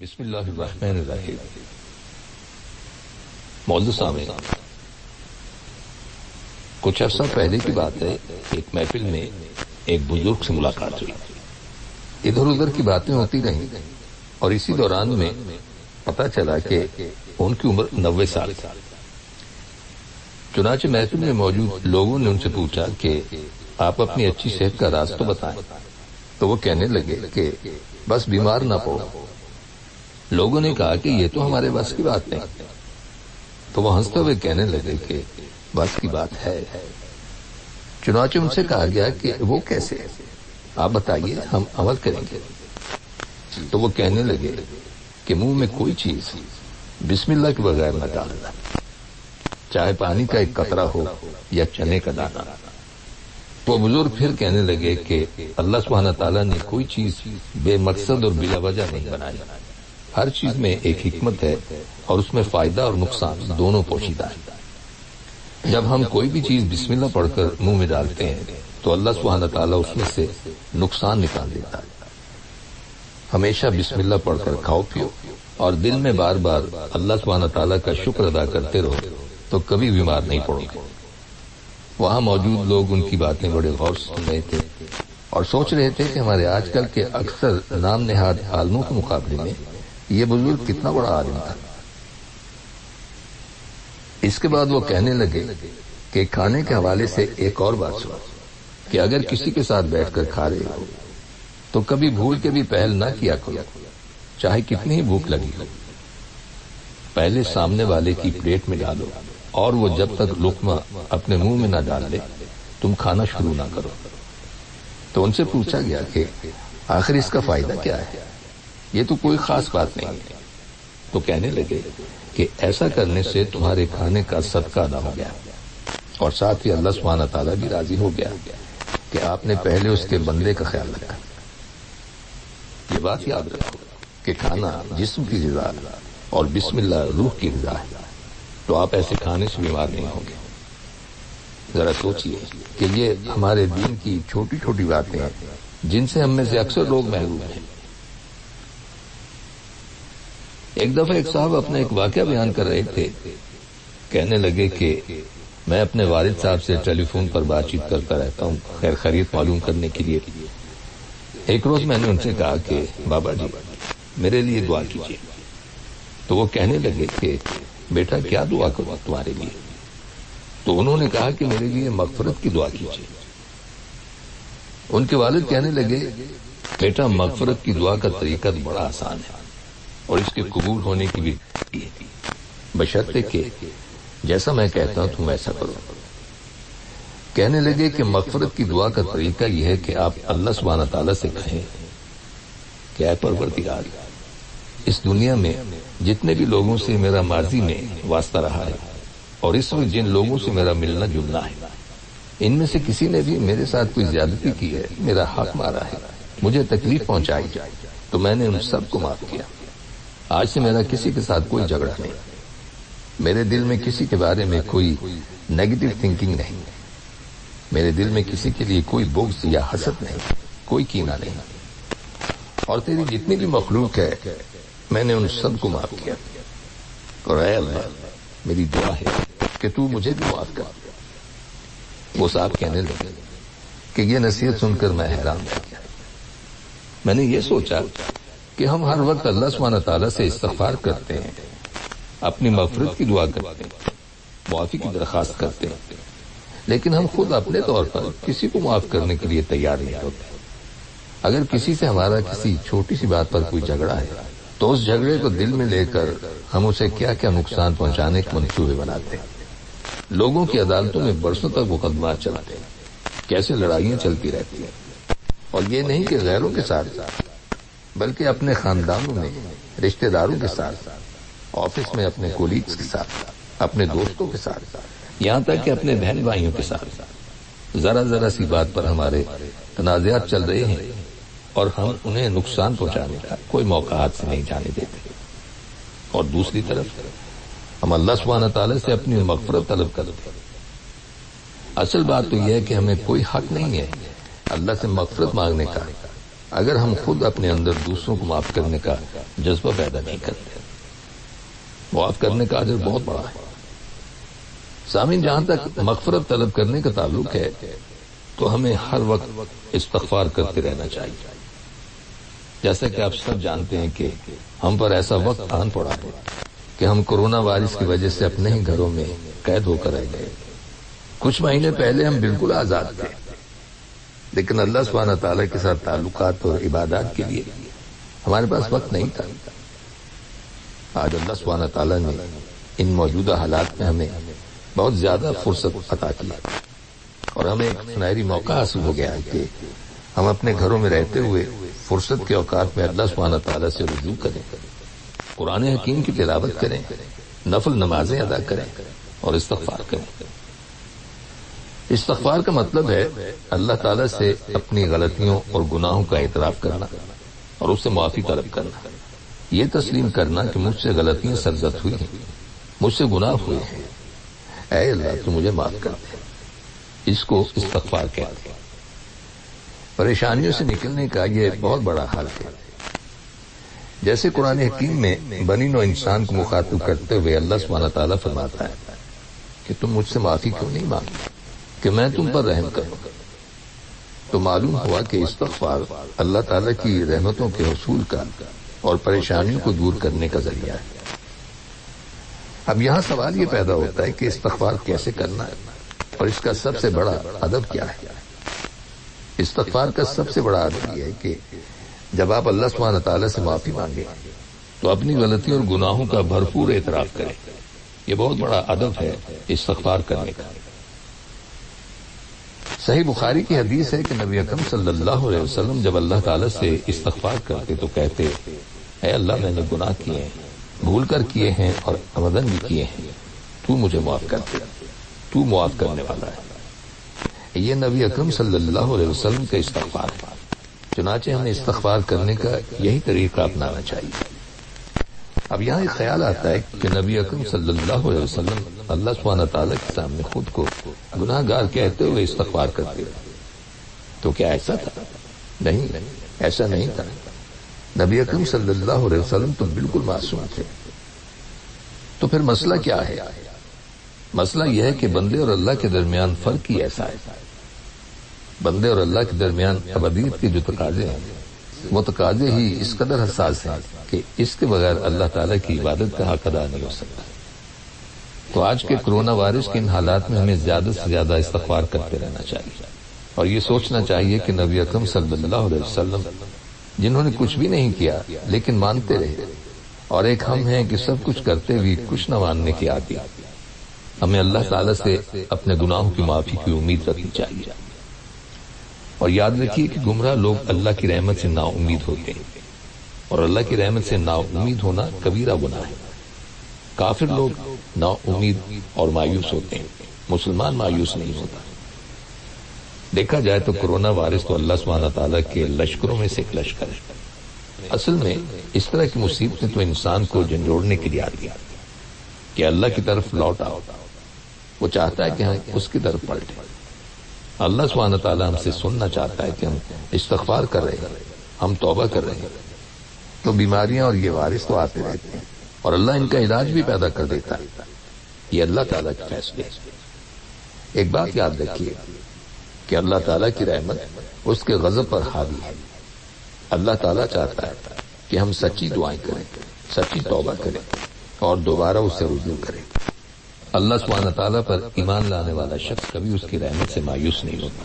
بسم اللہ الرحمن الرحیم۔ معزز سامعین، کچھ عرصہ پہلے کی بات ہے، ایک محفل میں ایک بزرگ سے ملاقات ہوئی۔ ادھر ادھر کی باتیں ہوتی رہیں اور اسی دوران میں پتہ چلا کہ ان کی عمر 90 سال۔ چنانچہ محفل میں موجود لوگوں نے ان سے پوچھا کہ آپ اپنی اچھی صحت کا راز تو بتائیں، تو وہ کہنے لگے کہ بس بیمار نہ پڑو۔ لوگوں نے کہا کہ یہ تو ہمارے بس کی بات نہیں، تو وہ ہنستے ہوئے کہنے لگے کہ بس کی بات ہے۔ چنانچہ ان سے کہا گیا کہ وہ کیسے، آپ بتائیے، ہم عمل کریں گے۔ تو وہ کہنے لگے کہ منہ میں کوئی چیز بسم اللہ کے بغیر نہ ڈالنا، چاہے پانی کا ایک قطرہ ہو یا چنے کا دانہ۔ وہ بزرگ پھر کہنے لگے کہ اللہ سبحانہ تعالیٰ نے کوئی چیز بے مقصد اور بلا وجہ نہیں بنائی، ہر چیز میں ایک حکمت ہے اور اس میں فائدہ اور نقصان دونوں پوشیدہ ہے۔ جب ہم کوئی بھی چیز بسم اللہ پڑھ کر منہ میں ڈالتے ہیں تو اللہ سبحانہ تعالیٰ اس میں سے نقصان نکال دیتا ہے۔ ہمیشہ بسم اللہ پڑھ کر کھاؤ پیو اور دل میں بار بار اللہ سبحانہ تعالیٰ کا شکر ادا کرتے رہو تو کبھی بیمار نہیں پڑو گے۔ وہاں موجود لوگ ان کی باتیں بڑے غور سے سن رہے تھے اور سوچ رہے تھے کہ ہمارے آج کل کے اکثر نام نہاد عالموں کے مقابلے میں یہ بزرگ کتنا بڑا عالم تھا۔ اس کے بعد وہ کہنے لگے کہ کھانے کے حوالے سے ایک اور بات سنو کہ اگر کسی کے ساتھ بیٹھ کر کھا رہے ہو تو کبھی بھول کے بھی پہل نہ کیا کرو، چاہے کتنی ہی بھوک لگی ہو۔ پہلے سامنے والے کی پلیٹ میں ڈالو اور وہ جب تک لقمہ اپنے منہ میں نہ ڈال لے تم کھانا شروع نہ کرو۔ تو ان سے پوچھا گیا کہ آخر اس کا فائدہ کیا ہے، یہ تو کوئی خاص بات نہیں ہے۔ تو کہنے لگے کہ ایسا کرنے سے تمہارے کھانے کا صدقہ ادا ہو گیا اور ساتھ ہی اللہ سبحانہ تعالیٰ بھی راضی ہو گیا کہ آپ نے پہلے اس کے بندے کا خیال رکھا۔ یہ بات یاد رکھو کہ کھانا جسم کی غذا اور بسم اللہ روح کی غذا ہے، تو آپ ایسے کھانے سے بیمار نہیں ہوں گے۔ ذرا سوچئے کہ یہ ہمارے دین کی چھوٹی چھوٹی باتیں ہیں جن سے ہم میں سے اکثر لوگ محروم ہیں۔ ایک دفعہ ایک صاحب اپنا ایک واقعہ بیان کر رہے تھے، کہنے لگے کہ میں اپنے والد صاحب سے ٹیلی فون پر بات چیت کرتا رہتا ہوں خیر خیریت معلوم کرنے کے لیے۔ ایک روز میں نے ان سے کہا کہ بابا جی میرے لیے دعا کیجیے۔ تو وہ کہنے لگے کہ بیٹا کیا دعا کروں تمہارے لیے؟ تو انہوں نے کہا کہ میرے لیے مغفرت کی دعا کیجیے۔ ان کے والد کہنے لگے بیٹا مغفرت کی دعا کا طریقہ تو بڑا آسان ہے اور اس کے قبول ہونے کی بھی بشرطے کہ جیسا میں کہتا ہوں تم ویسا کرو۔ کہنے لگے کہ مغفرت کی دعا کا طریقہ یہ ہے کہ آپ اللہ سبحانہ تعالیٰ سے کہیں کہ اے پروردگار، اس دنیا میں جتنے بھی لوگوں سے میرا ماضی میں واسطہ رہا ہے اور اس وقت جن لوگوں سے میرا ملنا جلنا ہے، ان میں سے کسی نے بھی میرے ساتھ کوئی زیادتی کی ہے، میرا حق مارا ہے، مجھے تکلیف پہنچائی جائے تو میں نے ان سب کو معاف کیا۔ آج سے میرا کسی کے ساتھ کوئی جھگڑا نہیں، میرے دل میں کسی کے بارے میں کوئی نیگیٹو تھنکنگ نہیں، میرے دل میں کسی کے لیے کوئی بغض یا حسد نہیں، کوئی کینہ نہیں، اور تیری جتنی بھی مخلوق ہے میں نے ان سب کو معاف کیا، اور اے اللہ میری دعا ہے کہ تو مجھے بھی معاف کر۔ وہ صاحب کہنے لگے کہ یہ نصیحت سن کر میں حیران رہ گیا۔ میں نے یہ سوچا کہ ہم ہر وقت اللہ سبحانہ تعالیٰ سے استغفار کرتے ہیں، اپنی مغفرت کی دعا کرتے ہیں، معافی کی درخواست کرتے ہیں، لیکن ہم خود اپنے طور پر کسی کو معاف کرنے کے لیے تیار نہیں ہوتے۔ اگر کسی سے ہمارا کسی چھوٹی سی بات پر کوئی جھگڑا ہے تو اس جھگڑے کو دل میں لے کر ہم اسے کیا کیا نقصان پہنچانے کے منصوبے بناتے ہیں۔ لوگوں کی عدالتوں میں برسوں تک مقدمات چلتے ہیں، کیسے لڑائیاں چلتی رہتی ہیں، اور یہ نہیں کہ غیروں کے ساتھ بلکہ اپنے خاندانوں میں، رشتہ داروں کے ساتھ، آفس میں اپنے کولیگز کے ساتھ، اپنے دوستوں کے ساتھ، یہاں تک کہ اپنے بہن بھائیوں کے ساتھ ذرا ذرا سی بات پر ہمارے تنازعات چل رہے ہیں اور ہم انہیں نقصان پہنچانے کا کوئی موقع ہاتھ سے نہیں جانے دیتے، اور دوسری طرف ہم اللہ سبحانہ تعالیٰ سے اپنی مغفرت طلب کرتے ہیں۔ اصل بات تو یہ ہے کہ ہمیں کوئی حق نہیں ہے اللہ سے مغفرت مانگنے کا اگر ہم خود اپنے اندر دوسروں کو معاف کرنے کا جذبہ پیدا نہیں کرتے. معاف کرنے کا اجر بہت بڑا ہے. سامعین، جہاں تک مغفرت طلب کرنے کا تعلق ہے تو ہمیں ہر وقت استغفار کرتے رہنا چاہیے. جیسا کہ آپ سب جانتے ہیں کہ ہم پر ایسا وقت آن پڑا ہے کہ ہم کورونا وائرس کی وجہ سے اپنے ہی گھروں میں قید ہو کر رہ گئے. کچھ مہینے پہلے ہم بالکل آزاد تھے، لیکن اللہ سبحانہ تعالیٰ کے ساتھ تعلقات اور عبادات کے لیے ہمارے پاس وقت نہیں تھا. آج اللہ سبحانہ تعالیٰ نے ان موجودہ حالات میں ہمیں بہت زیادہ فرصت عطا کی اور ہمیں ایک سنہری موقع حاصل ہو گیا ہے کہ ہم اپنے گھروں میں رہتے ہوئے فرصت کے اوقات میں اللہ سبحانہ تعالیٰ سے رجوع کریں، قرآن حکیم کی تلاوت کریں، نفل نمازیں ادا کریں اور استغفار کریں. استغفار کا مطلب ہے اللہ تعالیٰ سے اپنی غلطیوں اور گناہوں کا اعتراف کرنا اور اس سے معافی طلب کرنا. یہ تسلیم کرنا کہ مجھ سے غلطیاں سرزد ہوئی ہیں، مجھ سے گناہ ہوئے ہیں، اے اللہ تو مجھے معاف کر دے. اس کو استغفار کہتے ہیں. پریشانیوں سے نکلنے کا یہ بہت بڑا حل ہے. جیسے قرآن حکیم میں بنی نوع انسان کو مخاطب کرتے ہوئے اللہ سبحانہ تعالیٰ فرماتا ہے کہ تم مجھ سے معافی کیوں نہیں مانگتے کہ میں تم پر رحم کروں. تو معلوم ہوا کہ استغفار اللہ تعالیٰ کی رحمتوں کے حصول کا اور پریشانیوں کو دور کرنے کا ذریعہ ہے. اب یہاں سوال یہ پیدا ہوتا ہے کہ استغفار کیسے کرنا ہے اور اس کا سب سے بڑا ادب کیا ہے. استغفار کا سب سے بڑا ادب یہ ہے کہ جب آپ اللہ سبحانہ تعالیٰ سے معافی مانگیں تو اپنی غلطیوں اور گناہوں کا بھرپور اعتراف کریں. یہ بہت بڑا ادب ہے استغفار کرنے کا. صحیح بخاری کی حدیث ہے کہ نبی اکرم صلی اللہ علیہ وسلم جب اللہ تعالیٰ سے استغفار کرتے تو کہتے، اے اللہ میں نے گناہ کیے ہیں، بھول کر کیے ہیں اور عمدن بھی کیے ہیں، تو مجھے معاف کر دے، تو معاف کرنے والا ہے. یہ نبی اکرم صلی اللہ علیہ وسلم کا استغفار ہے. چنانچہ ہمیں استغفار کرنے کا یہی طریقہ اپنانا چاہیے. اب یہاں ایک خیال آتا ہے کہ نبی اکرم صلی اللہ علیہ وسلم اللہ سبحانہ تعالیٰ کے سامنے خود کو گناہ گار کہتے ہوئے استغفار کرتے ہیں. تو کیا ایسا تھا؟ نہیں، ایسا نہیں تھا. نبی اکرم صلی اللہ علیہ وسلم تو بالکل معصوم تھے. تو پھر مسئلہ کیا ہے؟ مسئلہ یہ ہے کہ بندے اور اللہ کے درمیان فرق ہی ایسا ہے. بندے اور اللہ کے درمیان ابدیت کے جو تقاضے ہیں وہ تقاضے ہی اس قدر حساس ہیں کہ اس کے بغیر اللہ تعالیٰ کی عبادت کا حق ادا نہیں ہو سکتا. تو آج کے کرونا وائرس کے ان حالات میں ہمیں زیادہ سے زیادہ استغفار کرتے رہنا چاہیے اور یہ سوچنا چاہیے کہ نبی اکرم صلی اللہ علیہ وسلم جنہوں نے کچھ بھی نہیں کیا لیکن مانتے رہے، اور ایک ہم ہیں کہ سب کچھ کرتے ہوئے کچھ نہ ماننے کی عادی. ہمیں اللہ تعالیٰ سے اپنے گناہوں کی معافی کی امید رکھنی چاہیے. اور یاد رکھیے کہ گمراہ لوگ اللہ کی رحمت سے نا امید ہوتے ہیں اور اللہ کی رحمت سے نا امید ہونا کبیرہ گناہ ہے. کافر لوگ نا امید اور مایوس ہوتے ہیں، مسلمان مایوس نہیں ہوتا. دیکھا جائے تو کرونا وائرس تو اللہ سبحانہ تعالیٰ کے لشکروں میں سے ایک لشکر ہے. اصل میں اس طرح کی مصیبتیں تو انسان کو جھنجھوڑنے کے لیے آتی ہیں کہ اللہ کی طرف لوٹ آؤ. وہ چاہتا ہے کہ ہم اس کی طرف پلٹیں. اللہ سبحانہ تعالیٰ ہم سے سننا چاہتا ہے کہ ہم استغفار کر رہے ہیں، ہم توبہ کر رہے ہیں. تو بیماریاں اور یہ وائرس تو آتے رہتے ہیں اور اللہ ان کا علاج بھی پیدا کر دیتا ہے. یہ اللہ تعالیٰ کے فیصلے. ایک بات یاد رکھیے کہ اللہ تعالیٰ کی رحمت اس کے غضب پر حاوی ہے. اللہ تعالیٰ چاہتا ہے کہ ہم سچی دعائیں کریں، سچی توبہ کریں اور دوبارہ اس سے رجوع کریں. اللہ سبحانہ تعالیٰ پر ایمان لانے والا شخص کبھی اس کی رحمت سے مایوس نہیں ہوتا.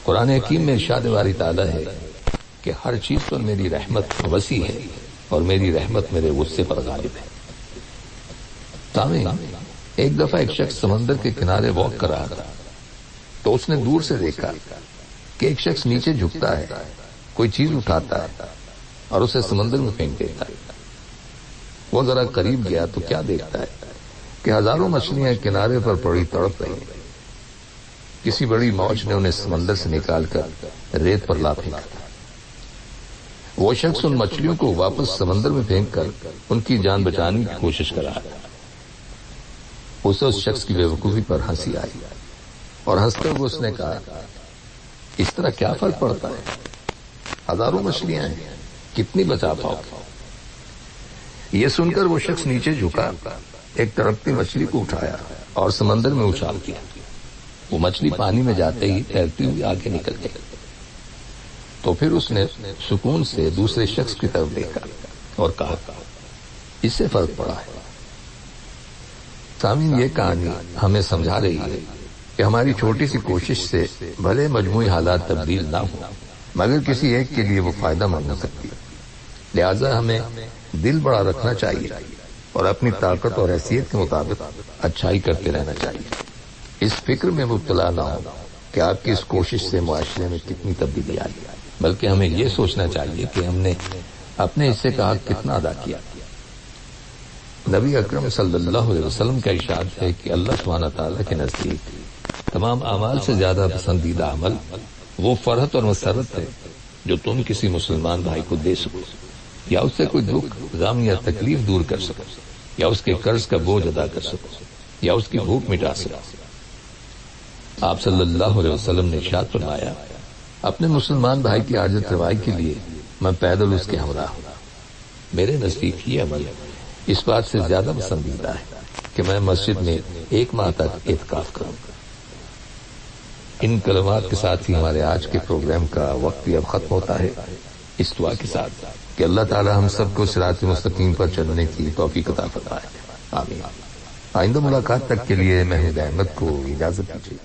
قرآن حکیم میں ارشاد باری تعالیٰ ہے کہ ہر چیز پر میری رحمت وسیع ہے اور میری رحمت میرے غصے پر غالب ہے. سامعین، ایک دفعہ ایک شخص سمندر کے کنارے واک کر رہا تھا تو اس نے دور سے دیکھا کہ ایک شخص نیچے جھکتا ہے، کوئی چیز اٹھاتا ہے اور اسے سمندر میں پھینک دیتا ہے. وہ ذرا قریب گیا تو کیا دیکھتا ہے کہ ہزاروں مچھلیاں کنارے پر پڑی تڑپ رہی ہیں. کسی بڑی موج نے انہیں سمندر سے نکال کر ریت پر لا پھینکا تھا. وہ شخص ان مچھلیوں کو واپس سمندر میں پھینک کر ان کی جان بچانے کی کوشش کر رہا تھا. اسے اس شخص کی بے وقوفی پر ہنسی آئی اور ہنستے ہوئے اس نے کہا، اس طرح کیا فرق پڑتا ہے؟ ہزاروں مچھلیاں ہیں، کتنی بچا پاؤ گے؟ یہ سن کر وہ شخص نیچے جھکا، ایک تڑپتی مچھلی کو اٹھایا اور سمندر میں اچھال دیا۔ وہ مچھلی پانی میں جاتے ہی تیرتی ہوئی آگے نکل گئی۔ تو پھر اس نے سکون سے دوسرے شخص کی طرف دیکھا اور کہا، اس سے فرق پڑا ہے۔ سامعین، یہ کہانی ہمیں سمجھا رہی ہے کہ ہماری چھوٹی سی کوشش سے بھلے مجموعی حالات تبدیل نہ ہوں، مگر کسی ایک کے لیے وہ فائدہ مند ہو سکتی ہے۔ لہذا ہمیں دل بڑا رکھنا چاہیے اور اپنی طاقت اور حیثیت کے مطابق اچھائی کرتے رہنا چاہیے۔ اس فکر میں مبتلا نہ ہو کہ آپ کی اس کوشش سے معاشرے میں کتنی تبدیلی آئی، بلکہ ہمیں یہ سوچنا چاہیے کہ ہم نے اپنے حصے کا حق کتنا ادا کیا۔ نبی اکرم صلی اللہ علیہ وسلم کا ارشاد ہے کہ اللہ سبحانہ تعالیٰ کے نزدیک تمام اعمال سے زیادہ پسندیدہ عمل وہ فرحت اور مسرت ہے جو تم کسی مسلمان بھائی کو دے سکو، یا اس سے کوئی دکھ، غم یا تکلیف دور کر سکو، یا اس کے قرض کا بوجھ ادا کر سکو، یا اس کی بھوک مٹا سکو۔ آپ صلی اللہ علیہ وسلم نے ارشاد فرمایا، اپنے مسلمان بھائی کی حاجت روائی کے لیے میں پیدل اس کے ہمراہ ہوں۔ میرے نزدیک یہ عمل اس بات سے زیادہ پسندیدہ ہے کہ میں مسجد میں 1 ماہ تک اعتکاف کروں۔ ان کلمات کے ساتھ ہی ہمارے آج کے پروگرام کا وقت بھی اب ختم ہوتا ہے، اس دعا کے ساتھ کہ اللہ تعالی ہم سب کو صراط مستقیم پر چلنے کی توفیق عطا فرمائے، آمین۔ آئندہ ملاقات تک کے لیے محمود احمد کو اجازت دیجیے۔